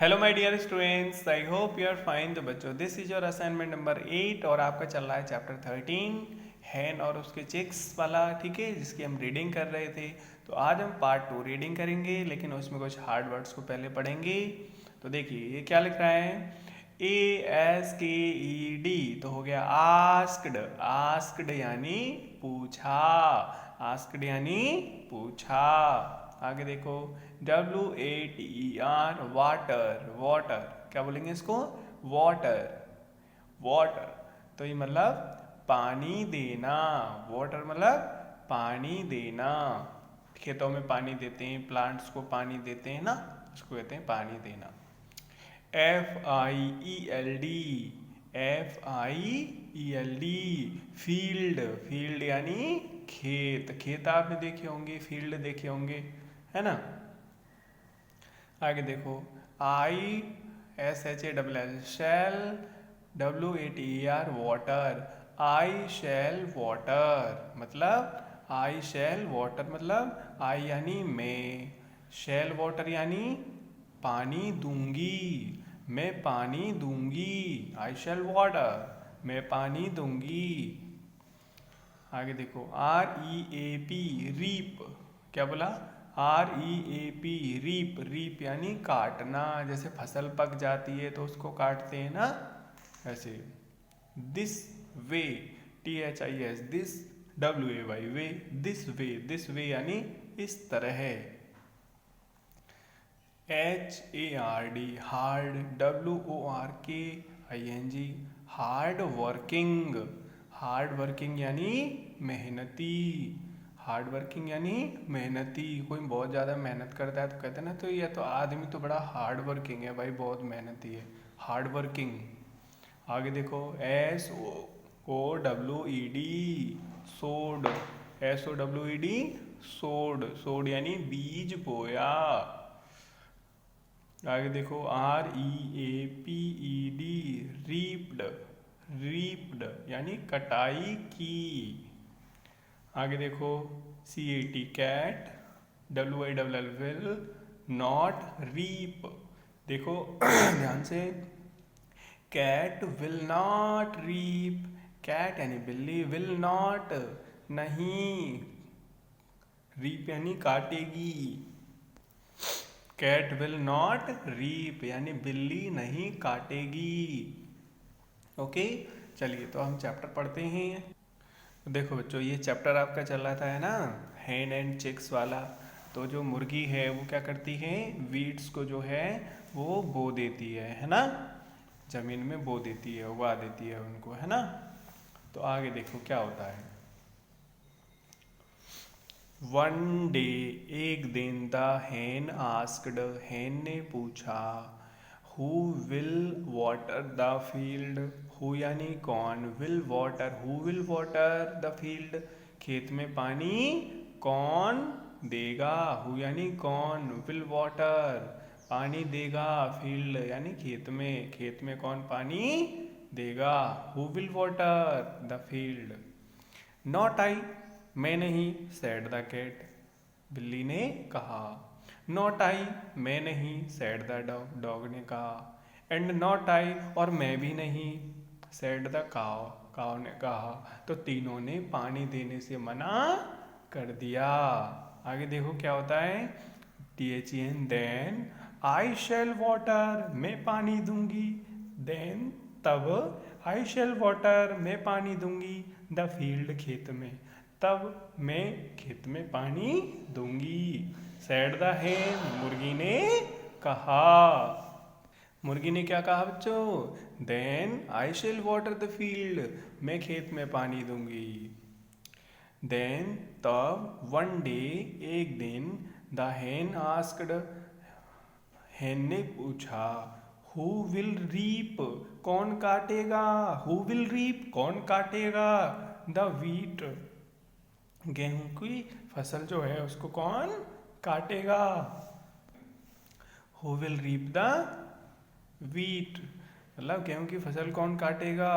Hello my dear students, I hope you are fine. तो बच्चों, this is your assignment number 8 और आपका चल रहा है चैप्टर 13 हैन और उसके चिक्स वाला, ठीक है, जिसकी हम रीडिंग कर रहे थे। तो आज हम पार्ट 2 रीडिंग करेंगे, लेकिन उसमें कुछ हार्ड वर्ड्स को पहले पढ़ेंगे। तो देखिए ये क्या लिख रहा है, ASKED, तो हो गया आस्क्ड। आस्क्ड यानी पूछा, आस्क्ड यानी पूछा। आगे देखो, WATER, वाटर। वाटर क्या बोलेंगे इसको, वाटर। वाटर तो ये मतलब पानी देना। वाटर मतलब पानी देना। खेतों में पानी देते हैं, प्लांट्स को पानी देते हैं ना, उसको कहते हैं पानी देना। FIELD, FIELD, field. फील्ड यानी खेत। खेत आपने देखे होंगे, फील्ड देखे होंगे, है ना। आगे देखो, ISHALL, shall. WATER, water. I shall water मतलब, आई शैल वाटर मतलब, आई यानी मैं, शैल वाटर यानी पानी दूंगी, मैं पानी दूंगी। आई शैल वाटर, मैं पानी दूंगी। आगे देखो, REAP, रीप। क्या बोला, REAP, रीप। रीप यानी काटना, जैसे फसल पक जाती है तो उसको काटते हैं ना, ऐसे। This way, THIS, this, WAY, way, this way. This way यानी इस तरह। HARD, hard. WORKING, hard working. Hard working यानी मेहनती। हार्ड वर्किंग यानी मेहनती। कोई बहुत ज़्यादा मेहनत करता है तो कहते हैं ना, तो ये तो आदमी तो बड़ा हार्ड वर्किंग है भाई, बहुत मेहनती है, हार्ड वर्किंग। आगे देखो, SOWED, सोड। SOWED, सोड। सोड यानी बीज बोया। आगे देखो, REAPED, रीप्ड। रीप्ड यानी कटाई की। आगे देखो, CAT, cat. WILL, will not reap. देखो ध्यान से, cat will not reap. Cat यानी बिल्ली, विल नॉट नहीं, रीप यानी काटेगी। कैट विल नॉट रीप यानी बिल्ली नहीं काटेगी। ओके, चलिए तो हम चैप्टर पढ़ते हैं। देखो बच्चों, ये चैप्टर आपका चल रहा था, है ना, हैन एंड चिक्स वाला। तो जो मुर्गी है वो क्या करती है, वीड्स को जो है वो बो देती है ना, जमीन में बो देती है, उगा देती है उनको, है ना। तो आगे देखो क्या होता है। वन डे, एक दिन, द हैन आस्क्ड, हैन ने पूछा, who will water the field. Who यानी कौन, will water, who will water the field, खेत में पानी कौन देगा। हु यानी कौन, विल वाटर पानी देगा, फील्ड यानी खेत में, खेत में कौन पानी देगा। Who will water the field. Not I, मैं नहीं, सैड द कैट, बिल्ली ने कहा। नॉट आई, मैं नहीं, सैड द डॉग, डॉग ने कहा। एंड नॉट आई, और मैं भी नहीं, सैड द काव, काव ने कहा। तो तीनों ने पानी देने से मना कर दिया। आगे देखो क्या होता है, THEN, then I shall water, मैं पानी दूंगी। देन तब, आई शैल वाटर, मैं पानी दूंगी, द फील्ड, खेत में, तब मैं खेत में पानी दूंगी। सैड द हैन, मुर्गी ने कहा। मुर्गी ने क्या कहा बच्चों, then I shall water the field, मैं खेत में पानी दूंगी। देन तब, वन डे, एक दिन, द हैन आस्क्ड, हैन ने पूछा, हु विल रीप, कौन काटेगा। हु विल रीप, कौन काटेगा, द वीट, गेहूं की फसल जो है उसको कौन काटेगा। Who will reap the wheat मतलब गेहूं की फसल कौन काटेगा।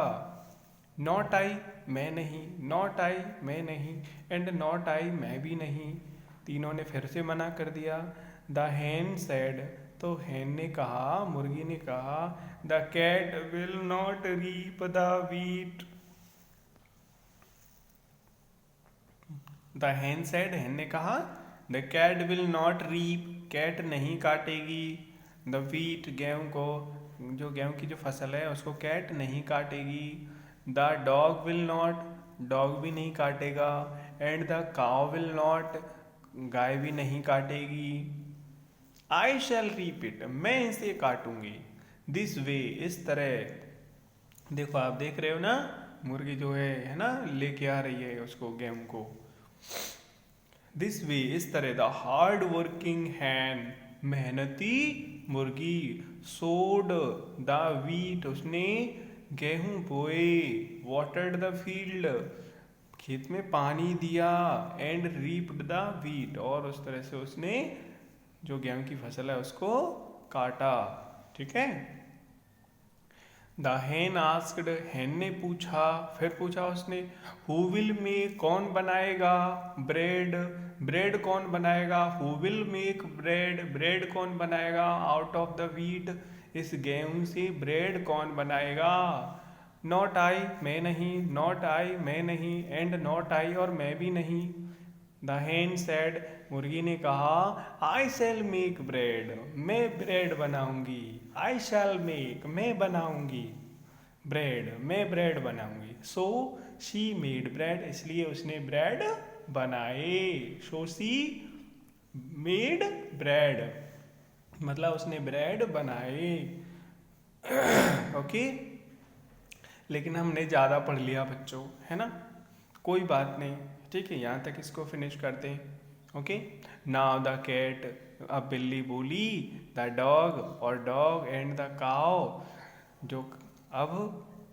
नॉट आई, मैं नहीं, नॉट आई, मैं नहीं, एंड नॉट आई, मैं भी नहीं, तीनों ने फिर से मना कर दिया। द हैन सैड, तो तो हेन ने कहा, मुर्गी ने कहा, the cat will not reap the wheat. The hen said, hen ने कहा, the cat will not reap, cat नहीं काटेगी, द वीट, गेहूं को, जो गेहूं की जो फसल है उसको कैट नहीं काटेगी। The dog will not, dog भी नहीं काटेगा। And the cow will not, गाय भी नहीं काटेगी। आई शैल रीप इट, मैं इसे काटूंगी। दिस वे, इस तरह। देखो आप देख रहे हो ना, मुर्गी जो है ना, लेके आ रही है उसको, गेहूं को। दिस वे, इस तरह। द हार्ड वर्किंग हैन, मेहनती मुर्गी। सोड द वीट, उसने गेहूं बोए। वाटर्ड द फील्ड, खेत में पानी दिया। एंड रीप्ड द वीट, और उस तरह से उसने जो गेहूं की फसल है उसको काटा। ठीक है। द हेन आस्क्ड, हेन ने पूछा, फिर पूछा उसने, हु विल मेक, कौन बनाएगा, ब्रेड, ब्रेड कौन बनाएगा, who will make bread, bread कौन बनाएगा, आउट ऑफ द वीट, इस गेहूं से ब्रेड कौन बनाएगा। नॉट आई, मैं नहीं, नॉट आई, मैं नहीं, एंड नॉट आई, और मैं भी नहीं। द हेन सेड, मुर्गी ने कहा, आई शैल मेक ब्रेड, मैं ब्रेड बनाऊंगी। आई शैल मेक, मैं बनाऊंगी ब्रेड, मैं ब्रेड बनाऊंगी। सो शी मेड ब्रेड, इसलिए उसने ब्रेड बनाए। सो शी मेड ब्रेड, मतलब उसने ब्रेड बनाए। ओके। लेकिन हमने ज़्यादा पढ़ लिया बच्चों, है ना, कोई बात नहीं। ठीक है, यहाँ तक इसको फिनिश करते हैं। ओके। नाउ द कैट, अब बिल्ली बोली, द डॉग, और डॉग, एंड द काओ, जो अब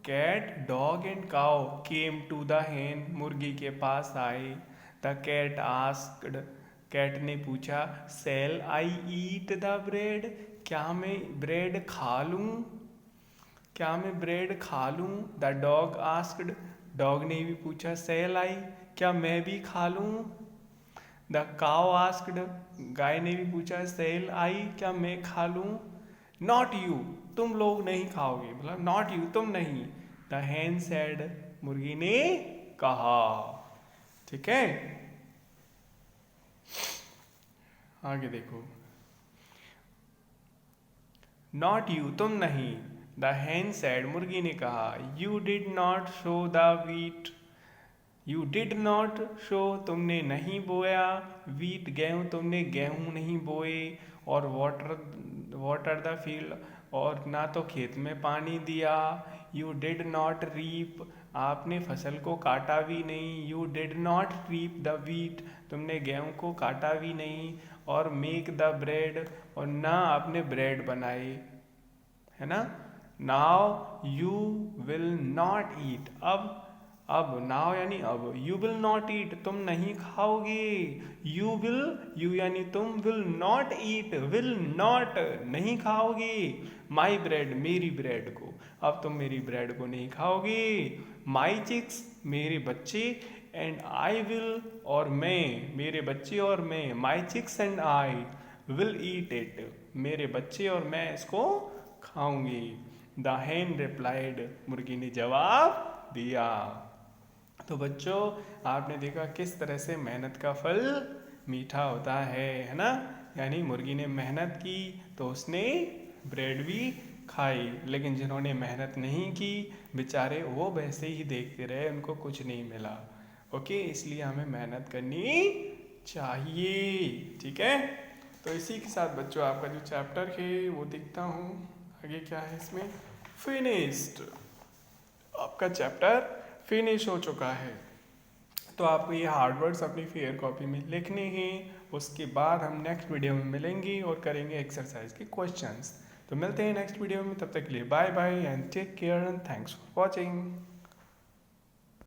cat, dog and cow came to the hen, मुर्गी के पास आए। द कैट आस्क्ड, कैट ने पूछा, shall I eat the bread, क्या मैं ब्रेड खा लूँ, क्या मैं ब्रेड खा लूँ। द डॉग आस्क्ड, डॉग ने भी पूछा, सेल आई, क्या मैं भी खा लूँ। द काउ आस्क्ड, गाय ने भी पूछा, सेल आई, क्या मैं खा लूँ। नॉट यू, तुम लोग नहीं खाओगे, मतलब नॉट यू, तुम नहीं। द हेन सेड, मुर्गी ने कहा। ठीक है, आगे देखो। नॉट यू, तुम नहीं। द हेन सेड, मुर्गी ने कहा, you did not show the wheat, you did not show, तुमने नहीं बोया, वीट, गेहूं, तुमने गेहूं नहीं बोए, और वाटर द फील्ड, और ना तो खेत में पानी दिया। यू डिड नॉट रीप, आपने फसल को काटा भी नहीं। You did not reap the wheat, तुमने गेहूं को काटा भी नहीं। और मेक द ब्रेड, और ना आपने ब्रेड बनाई, है ना। Now you will not eat, अब नाउ यानी अब, यू विल नॉट ईट, तुम नहीं खाओगे। यू विल, यू यानी तुम, will not eat, will not, नहीं खाओगे। माई ब्रेड, मेरी ब्रेड को, अब तुम मेरी ब्रेड को नहीं खाओगे। माई चिक्स, मेरे बच्चे, एंड आई विल, और मैं, मेरे बच्चे और मैं, my chicks and I will eat it, मेरे बच्चे और मैं इसको खाऊंगी। द हेन रिप्लाइड, मुर्गी ने जवाब दिया। तो बच्चों, आपने देखा किस तरह से मेहनत का फल मीठा होता है ना। यानी मुर्गी ने मेहनत की तो उसने ब्रेड भी खाई, लेकिन जिन्होंने मेहनत नहीं की बेचारे वो वैसे ही देखते रहे, उनको कुछ नहीं मिला। ओके, इसलिए हमें मेहनत करनी चाहिए। ठीक है, तो इसी के साथ बच्चों आपका जो चैप्टर है वो देखता हूँ आगे क्या है इसमें। फिनिश्ड, आपका चैप्टर फिनिश हो चुका है। तो आपको ये हार्ड वर्ड्स अपनी फेयर कॉपी में लिखने हैं। उसके बाद हम नेक्स्ट वीडियो में मिलेंगे और करेंगे एक्सरसाइज के क्वेश्चंस। तो मिलते हैं नेक्स्ट वीडियो में, तब तक के लिए bye bye and take care and thanks for watching.